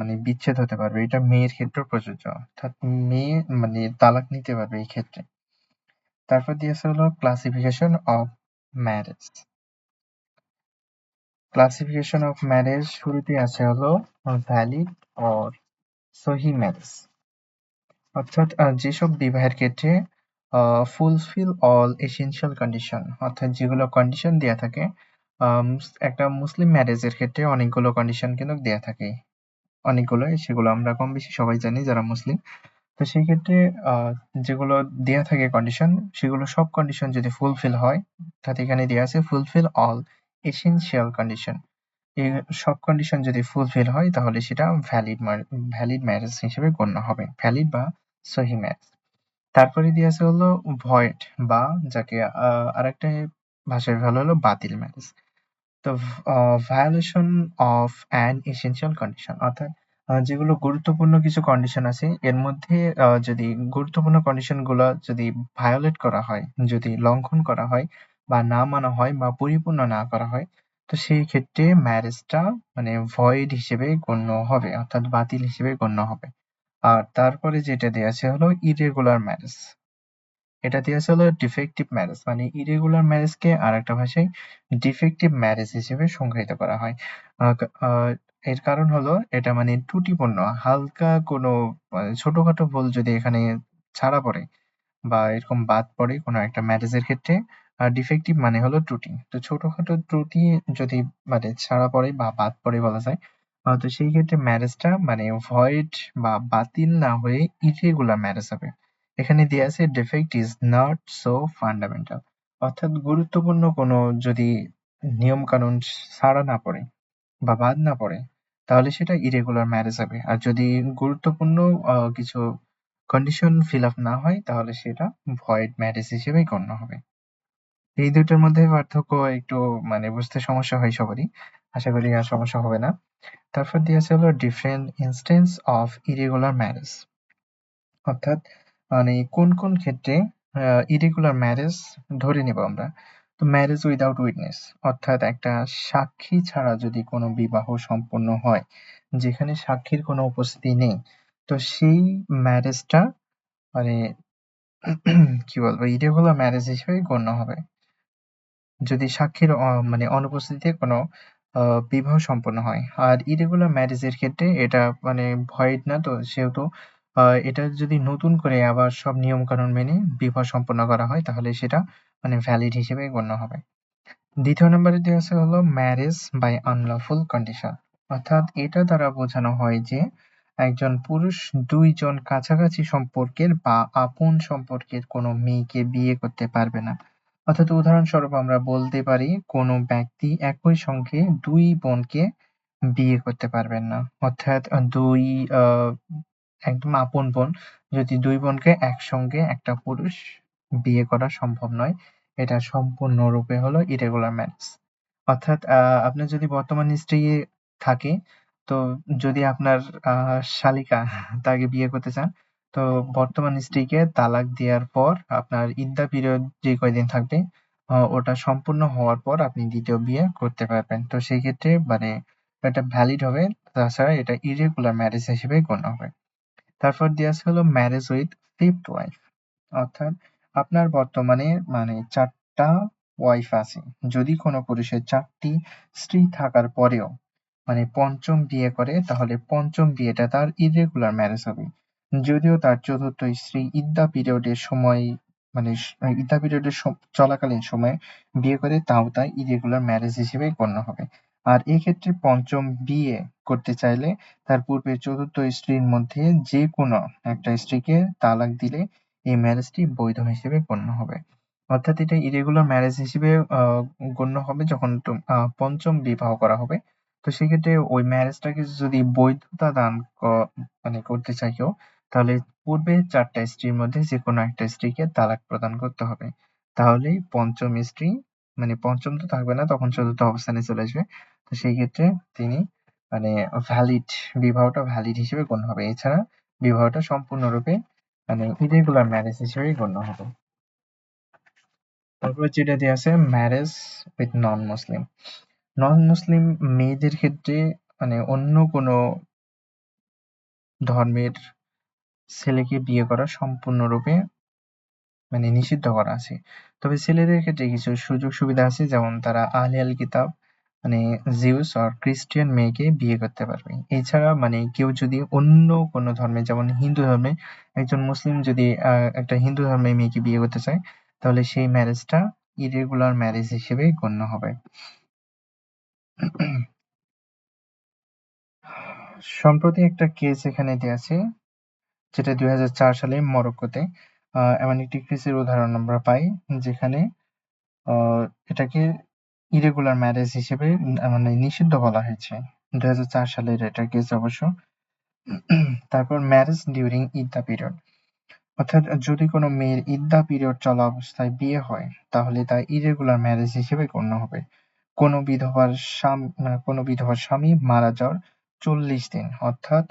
মানে বিচ্ছেদ হতে পারবে। এটা মেয়ের ক্ষেত্রেও প্রযোজ্য। অর্থাৎ মেয়ে মানে তালাক নিতে পারবে এই ক্ষেত্রে। তারপর দিয়েছে হলো classification of marriage. Classification of marriage শুরুতে আছে হলো ভ্যালিড অর সহি ম্যারেজ। অর্থাৎ যেসব বিবাহের ক্ষেত্রে ফুলফিল অল এসেনশিয়াল কন্ডিশন, অর্থাৎ যেগুলো কন্ডিশন দেয়া থাকে। একটা মুসলিম ম্যারেজের ক্ষেত্রে অনেকগুলো কন্ডিশন কিন্তু দেয়া থাকে, অনেকগুলোই, সেগুলো আমরা কম বেশি সবাই জানি যারা মুসলিম। তো সেই ক্ষেত্রে যেগুলো দেয়া থাকে কন্ডিশন, সেগুলো সব কন্ডিশন যদি ফুলফিল হয়, অর্থাৎ এখানে দেয়া আছে ফুলফিল অল এসেনশিয়াল কন্ডিশন, এই সব কন্ডিশন যদি ফুলফিল হয় তাহলে সেটা ভ্যালিড ম্যারেজ হিসেবে গণ্য হবে, ভ্যালিড বা সহি ম্যারেজ। তারপরে দিয়ে আছে হলো ভয়েড, বা যাকে আরেকটা ভাষায় ভালো হলো বাতিল ম্যারেজ। তো violation of an essential condition, অর্থাৎ যেগুলো গুরুত্বপূর্ণ কিছু কন্ডিশন আছে, এর মধ্যে যদি গুরুত্বপূর্ণ কন্ডিশন গুলো যদি ভায়োলেট করা হয়, যদি লঙ্ঘন করা হয় বা না মানা হয় বা পরিপূর্ণ না করা হয়, তো সেই ক্ষেত্রে ম্যারেজটা মানে ভয়েড হিসেবে গণ্য হবে, অর্থাৎ বাতিল হিসেবে গণ্য হবে। আর তারপরে যেটা দেয়া আছে হলো ইরেগুলার ম্যারেজ। এটা দিয়ে আছে হলো ডিফেক্টিভ ম্যারেজ, মানে ইরেগুলার ম্যারেজকে আরেকটা ভাষায় ডিফেক্টিভ ম্যারেজ হিসেবে সংজ্ঞায়িত করা হয়। এর কারণ হলো এটা মানে ত্রুটিপূর্ণ, হালকা কোনো ছোটখাটো ভুল যদি এখানে ছাড়া পড়ে বা এরকম বাদ পড়ে কোনো একটা ম্যারেজের ক্ষেত্রে, ডিফেক্টিভ মানে হলো ত্রুটি। তো ছোটখাটো ত্রুটি যদি মানে ছাড়া পড়ে বা বাদ পড়ে বলা যায়, তো সেই ক্ষেত্রে ম্যারেজটা মানে ভয়েড বা বাতিল না হয়ে ইরেগুলার ম্যারেজ হবে। এখানে দেয়া আছে defect is not so fundamental, অর্থাৎ গুরুত্বপূর্ণ কোনো যদি নিয়ম কানুন ছাড়া না পড়ে বা বাদ না পড়ে, তাহলে সেটা ইরেগুলার ম্যারেজ হবে। আর যদি গুরুত্বপূর্ণ কিছু কন্ডিশন ফিল আপ না হয়, তাহলে সেটা ভয়েড ম্যারেজ হিসেবেই গণ্য হবে। এই দুটোর মধ্যে পার্থক্য একটু মানে বুঝতে সমস্যা হয় সবারই। আশা করি আর সমস্যা হবে না। তারপর দিয়ে আছে হলো different instance of irregular marriage, অর্থাৎ মানে কোন কোন ক্ষেত্রে ইরেগুলার ম্যারেজ ধরে নেব আমরা। তো ম্যারেজ উইদাউট উইটনেস, অর্থাৎ একটা সাক্ষী ছাড়া যদি কোনো বিবাহ সম্পন্ন হয়, যেখানে সাক্ষীর কোনো উপস্থিতি নেই, তো সেই ম্যারেজটা মানে কি বলবো, ইরেগুলার ম্যারেজ হিসেবে গণ্য হবে। যদি সাক্ষীর মানে অনুপস্থিতিতে কোনো বিবাহ সম্পন্ন হয়। আর ইরেগুলার ম্যারেজের ক্ষেত্রে এটা মানে ভয়েড না, তো সেহেতু এটা যদি নতুন করে আবার সব নিয়মকানুন মেনে বিবাহ সম্পন্ন করা হয়, তাহলে সেটা মানে ভ্যালিড হিসেবে গণ্য হবে। দ্বিতীয় নম্বরে দেওয়া আছে হলো ম্যারেজ বাই আনলফুল কন্ডিশন, অর্থাৎ এটা দ্বারা বোঝানো হয় যে একজন পুরুষ দুইজন কাছাকাছি সম্পর্কের বা আপন সম্পর্কের কোনো মেয়েকে বিয়ে করতে পারবে না। অর্থাৎ উদাহরণস্বরূপ আমরা বলতে পারি কোনো ব্যক্তি একই সঙ্গে দুই বোনকে বিয়ে করতে পারবেন না। অর্থাৎ দুই আহ একদম আপন বোন, যদি দুই বোনকে একসঙ্গে একটা পুরুষ বিয়ে করা সম্ভব নয়, এটা সম্পূর্ণরূপে হলো ইরেগুলার ম্যারেজ। অর্থাৎ আপনার যদি বর্তমান স্ত্রী থাকে, তো যদি আপনার শালিকা তাকে বিয়ে করতে চান, তো বর্তমান স্ত্রীকে তালাক দেওয়ার পর আপনার ইদ্দা পিরিয়ড যে কয়দিন থাকবে, ওটা সম্পূর্ণ হওয়ার পর আপনি দ্বিতীয় বিয়ে করতে পারবেন। তো সেই ক্ষেত্রে মানে এটা ভ্যালিড হবে, তাছাড়া এটা ইরেগুলার ম্যারেজ হিসেবে গণ্য হবে। তারপর দেয়া আছে হলো ম্যারেজ উইথ ফিফথ ওয়াইফ, অর্থাৎ আপনার বর্তমানে মানে ৪ টা ওয়াইফ আছে। যদি কোনো পুরুষের ৪ টি স্ত্রী থাকার পরেও মানে ৫ম বিয়ে করে, তাহলে ৫ম বিয়েটা তার ইররেগুলার ম্যারেজ হবে। যদিও তার ৪র্থ স্ত্রী ইদ্দা পিরিয়ডের সময় মানে ইদ্দা পিরিয়ডের চলাকালীন সময়ে বিয়ে করে, তাও তা ইররেগুলার ম্যারেজ হিসেবেই গণ্য হবে। আর এক্ষেত্রে ৫ম বিয়ে করতে চাইলে তার পূর্বে ৪র্থ স্ত্রীর মধ্যে যেকোনো একটা স্ত্রীকে তালাক দিলে এই ম্যারেজটি বৈধ হিসেবে গণ্য হবে। অর্থাৎ এটা ইরেগুলার ম্যারেজ হিসেবে গণ্য হবে যখন ৫ম বিবাহ করা হবে। তো সেক্ষেত্রে ওই ম্যারেজটাকে যদি বৈধতা দান ক মানে করতে চায় কেউ, তাহলে পূর্বে ৪ টা স্ত্রীর মধ্যে যেকোনো একটা স্ত্রীকে তালাক প্রদান করতে হবে। তাহলেই ৫ম স্ত্রী মানে ৫ম তো থাকবে না, তখন ৪র্থ অবস্থানে চলে আসবে। তো সেই ক্ষেত্রে তিনি মানে ভ্যালিড, বিবাহটা ভ্যালিড হিসেবে গণ্য হবে। এছাড়া বিবাহটা সম্পূর্ণরূপে মানে ইরেগুলার ম্যারেজ হিসেবেই গণ্য হবে। তারপরে যেটা দেয়া আছে ম্যারেজ উইথ নন মুসলিম। নন মুসলিম মেয়েদের ক্ষেত্রে মানে অন্য কোনো ধর্মের ছেলেকে বিয়ে করা সম্পূর্ণরূপে নিষিদ্ধ করা আছে। তবে ছেলেদের ক্ষেত্রে কিছু সুযোগ সুবিধা আছে, যেমন তারা আহলে আল কিতাব জিউস আর খ্রিস্টিয়ান মেয়েকে বিয়ে করতে পারবে। এছাড়া কেউ যদি অন্য কোনো ধর্মে, যেমন হিন্দু ধর্মে একজন মুসলিম যদি একটা হিন্দু ধর্মের মেয়েকে বিয়ে করতে চায়, তাহলে সেই ম্যারেজটা ইরেগুলার ম্যারেজ হিসেবে গণ্য হবে। সম্প্রতি একটা কেস এখানে দেয়া আছে, যেটা ২০০৪ সালে মরক্কোতে এমন একটি কেসের উদাহরণ আমরা পাই, যেখানে এটাকে ইরেগুলার ম্যারেজ হিসেবে নিষিদ্ধ বলা হয়েছে। ২০০৪ সালের এটা কেস অবশ্য। তারপর ম্যারেজ ডিউরিং ইদ্দা পিরিয়ড, অর্থাৎ যদি কোনো মেয়ের ইদ্দা পিরিয়ড চলা অবস্থায় বিয়ে হয়, তাহলে তা ইরেগুলার ম্যারেজ হিসেবে গণ্য হবে। কোনো বিধবার স্বামী মারা যাওয়ার ৪০ দিন, অর্থাৎ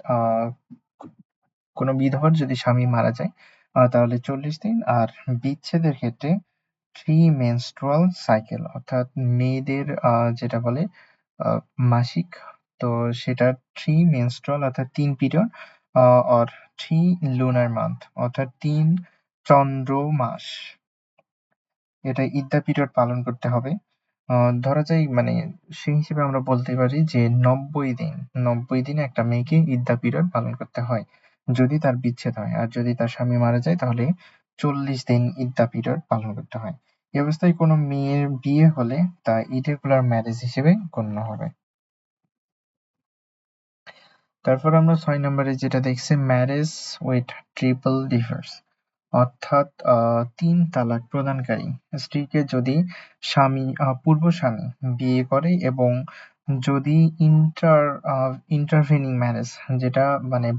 কোনো বিধবার যদি স্বামী মারা যায় তাহলে ৪০ দিন। আর বিচ্ছেদের ক্ষেত্রে 3 menstrual cycle, অর্থাৎ মেয়েদের যেটা বলে মাসিক, তো সেটা 3 menstrual অর্থাৎ ৩ পিরিয়ড or 3 lunar month অর্থাৎ ৩ চন্দ্র মাস, এটা ইদ্দা পিরিয়ড পালন করতে হবে। ধরা যায় সেই হিসেবে আমরা বলতে পারি যে ৯০ দিন একটা মেয়েকে ইদ্দা পিরিয়ড পালন করতে হয় যদি তার বিচ্ছেদ হয়। আর যদি তার স্বামী মারা যায় তাহলে ৪০ দিন ইদ্দা পিরিয়ড পালন করতে হয়। এই অবস্থায় কোনো মেয়ের বিয়ে হলে তা ইরেগুলার ম্যারেজ হিসেবে গণ্য হবে। তারপর আমরা ৬ নম্বরে যেটা দেখছি, ম্যারেজ উইথ ট্রিপল ডিভোর্স, অর্থাৎ ৩ তালাক প্রদানকারী স্ত্রীকে যদি পূর্ব স্বামী বিয়ে করে, এবং যদি ইন্টারভেনিং ম্যারেজ, যেটা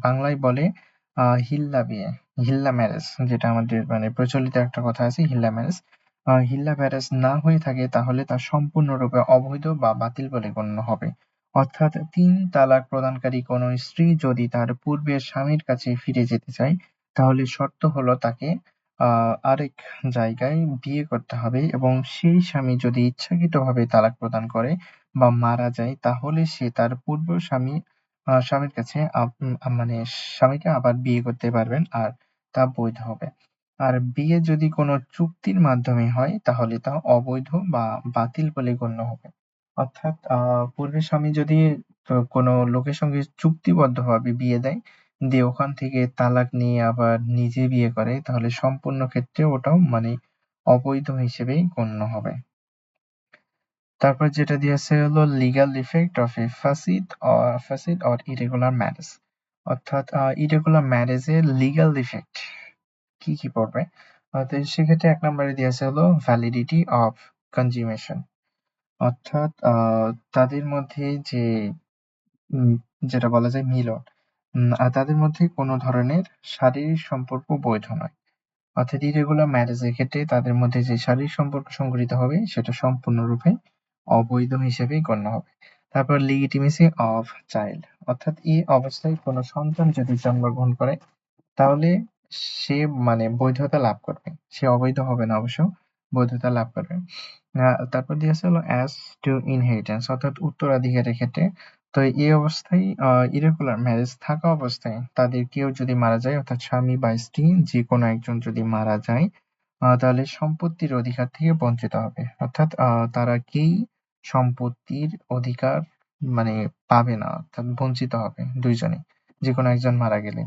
বাংলায় বলে হিল্লা ম্যারেজ, যেটা আমাদের প্রচলিত একটা কথা আছে হিল্লা ম্যারেজ, হিল্লা ম্যারেজ না হয়ে থাকে, তাহলে তা সম্পূর্ণরূপে অবৈধ বা বাতিল বলে গণ্য হবে। অর্থাৎ ৩ তালাক প্রদানকারী কোনো স্ত্রী যদি তার পূর্বের স্বামীর কাছে ফিরে যেতে চায়, তাহলে শর্ত হলো তাকে আরেক জায়গায় বিয়ে করতে হবে, এবং সেই স্বামী যদি ইচ্ছাকৃতভাবে তালাক প্রদান করে বা মারা যায়, তাহলে সে তার পূর্ব স্বামীর কাছে স্বামীকে আবার বিয়ে করতে পারবেন, আর তা বৈধ হবে। আর বিয়ে যদি কোনো চুক্তির মাধ্যমে হয়, তাহলে তা অবৈধ বা বাতিল বলে গণ্য হবে। অর্থাৎ পূর্বের স্বামী যদি কোনো লোকের সঙ্গে চুক্তিবদ্ধভাবে বিয়ে দেয়, দিয়ে ওখান থেকে তালাক নিয়ে আবার নিজে বিয়ে করে, তাহলে সম্পূর্ণ ক্ষেত্রে ওটাও অবৈধ হিসেবেই গণ্য হবে। তারপর যেটা দিয়েছে হলো লিগ্যাল ইফেক্ট অফ এ ফাসিদ অর ইরেগুলার ম্যারেজ, অর্থাৎ ইরেগুলার ম্যারেজের লিগ্যাল ইফেক্ট কি কি পড়বে। তো সেক্ষেত্রে ১ নম্বরে দিয়েছে হলো ভ্যালিডিটি অফ কনজিউমেশন, অর্থাৎ তাদের মধ্যে যে উম যেটা বলা যায় মিলন, আর তাদের মধ্যে কোনো ধরনের শারীরিক সম্পর্ক বৈধ নয়। অর্থাৎ ইরেগুলার ম্যারেজের ক্ষেত্রে তাদের মধ্যে যে শারীরিক সম্পর্ক সংঘটিত হবে, সেটা সম্পূর্ণরূপে অবৈধ হিসেবেই গণ্য হবে। তারপর লিগিটিমেসি অফ চাইল্ড, অর্থাৎ এই অবস্থায় কোনো সন্তান যদি জন্মগ্রহণ করে, তাহলে সে বৈধতা লাভ করবে। সে অবৈধ হবে না অবশ্য, বৈধতা লাভ করবে। তারপর দিয়েছে হলো অ্যাজ টু ইনহেরিটেন্স, অর্থাৎ উত্তরাধিকারের ক্ষেত্রে। তো এই অবস্থায় ইরেগুলার ম্যারেজ থাকা অবস্থায় তাদের কেউ যদি মারা যায়, অর্থাৎ স্বামী বা স্ত্রী যেকোনো একজন যদি মারা যায়, তাহলে সম্পত্তির অধিকার থেকে বঞ্চিত হবে। অর্থাৎ তারা কেউই সম্পত্তির অধিকার পাবে না, অর্থাৎ বঞ্চিত হবে ২ জনেই, যেকোনো একজন মারা গেলে।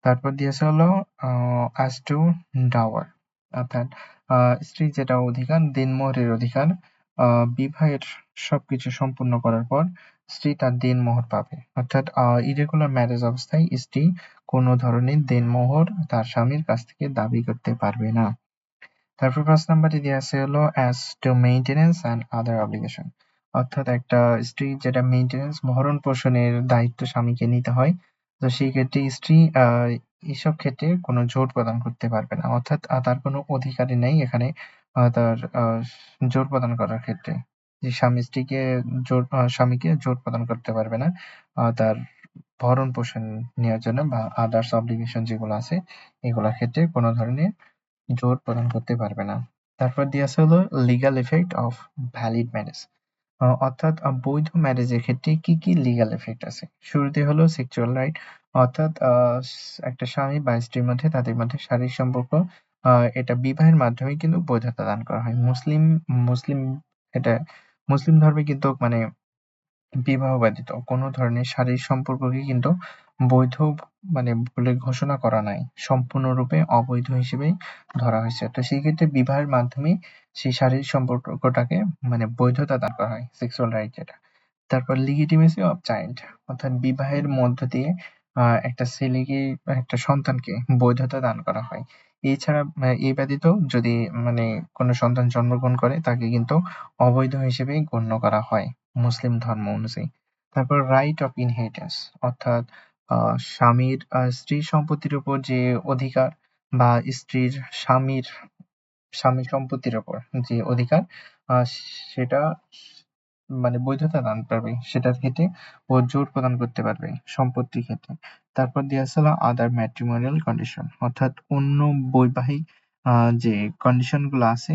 তারপর দিয়েছে হলো as to dower, অর্থাৎ স্ত্রীর যেটা অধিকার, দেনমোহরের অধিকার। বিবাহের সবকিছু সম্পূর্ণ করার পর স্ত্রী তার দেনমোহর পাবে। অর্থাৎ ইরেগুলার ম্যারেজ অবস্থায় স্ত্রী কোনো ধরনের দেনমোহর তার স্বামীর কাছ থেকে দাবি করতে পারবে না। তারপর ৫ নাম্বারে দেয়া আছে হলো as to maintenance and other obligation, অর্থাৎ একটা স্ত্রীর যেটা মেইনটেন্যান্স, ভরণ-পোষণের দায়িত্ব স্বামীকে নিতে হয়। তো সেই ক্ষেত্রে স্ত্রী এসব ক্ষেত্রে কোনো জোর প্রদান করতে পারবে না। অর্থাৎ তার কোনো অধিকারই নেই এখানে তার জোর প্রদান করার ক্ষেত্রে। যে স্বামীকে জোর প্রদান করতে পারবে না তার ভরণ-পোষণ নেওয়ার জন্য, বা others obligation যেগুলো আছে, এগুলোর ক্ষেত্রে কোনো ধরনের জোর প্রদান করতে পারবে না। তারপর দিয়ে আছে হলো legal effect of valid marriage, অর্থাৎ বৈধ ম্যারেজের ক্ষেত্রে কি কি লিগ্যাল ইফেক্ট আছে। শুরুতে হলো সেক্সুয়াল রাইট, অর্থাৎ একটা স্বামী বা স্ত্রীর মধ্যে তাদের মধ্যে শারীরিক সম্পর্ক এটা বিবাহের মাধ্যমেই কিন্তু বৈধতা দান করা হয়। মুসলিম এটা মুসলিম ধর্মে কিন্তু মানে বিবাহ ব্যতীত কোনো ধরনের শারীরিক সম্পর্ককে কিন্তু বৈধ মানে বলে ঘোষণা করা নাই। সম্পূর্ণরূপে অবৈধ হিসেবেই ধরা হয়েছে। তো সেই ক্ষেত্রে বিবাহের মাধ্যমেই সেই শারীরিক সম্পর্কটাকে মানে বৈধতা দান করা হয়, সেক্সুয়াল রাইট যেটা। তারপর লিগিটিমেসি অফ চাইল্ড, অর্থাৎ বিবাহের মধ্য দিয়ে একটা ছেলেকে একটা সন্তানকে বৈধতা দান করা হয়। এছাড়া এই ব্যতীত যদি মানে কোনো সন্তান জন্মগ্রহণ করে তাকে কিন্তু অবৈধ হিসেবেই গণ্য করা হয় মুসলিম ধর্ম অনুযায়ী। তারপর রাইট অফ ইনহেরিটেন্স, অর্থাৎ স্বামীর স্ত্রীর সম্পত্তির উপর যে অধিকার বা স্ত্রীর স্বামীর সম্পত্তির উপর যে অধিকার আহ সেটা মানে বৈধতা দান পারবে, সেটার ক্ষেত্রে ও জোর প্রদান করতে পারবে সম্পত্তির ক্ষেত্রে। তারপর দেয়া আছে হলো আদার ম্যাট্রিমোনিয়াল কন্ডিশন, অর্থাৎ অন্য বৈবাহিক যে কন্ডিশন গুলো আছে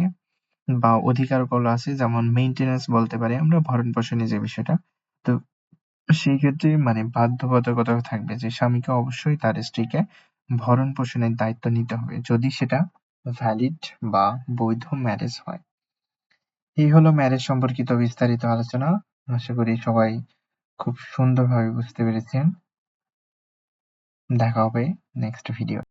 বা অধিকারগুলো আছে, যেমন মেইনটেন্যান্স বলতে পারি আমরা, ভরণ পোষণের যে বিষয়টা। তো সেই ক্ষেত্রে মানে বাধ্যবাধকতা থাকবে যে স্বামীকে অবশ্যই তার স্ত্রীকে ভরণ পোষণের দায়িত্ব নিতে হবে, যদি সেটা ভ্যালিড বা বৈধ ম্যারেজ হয়। এই হলো ম্যারেজ সম্পর্কিত বিস্তারিত আলোচনা। আশা করি সবাই খুব সুন্দরভাবে বুঝতে পেরেছেন। দেখা হবে নেক্সট ভিডিও।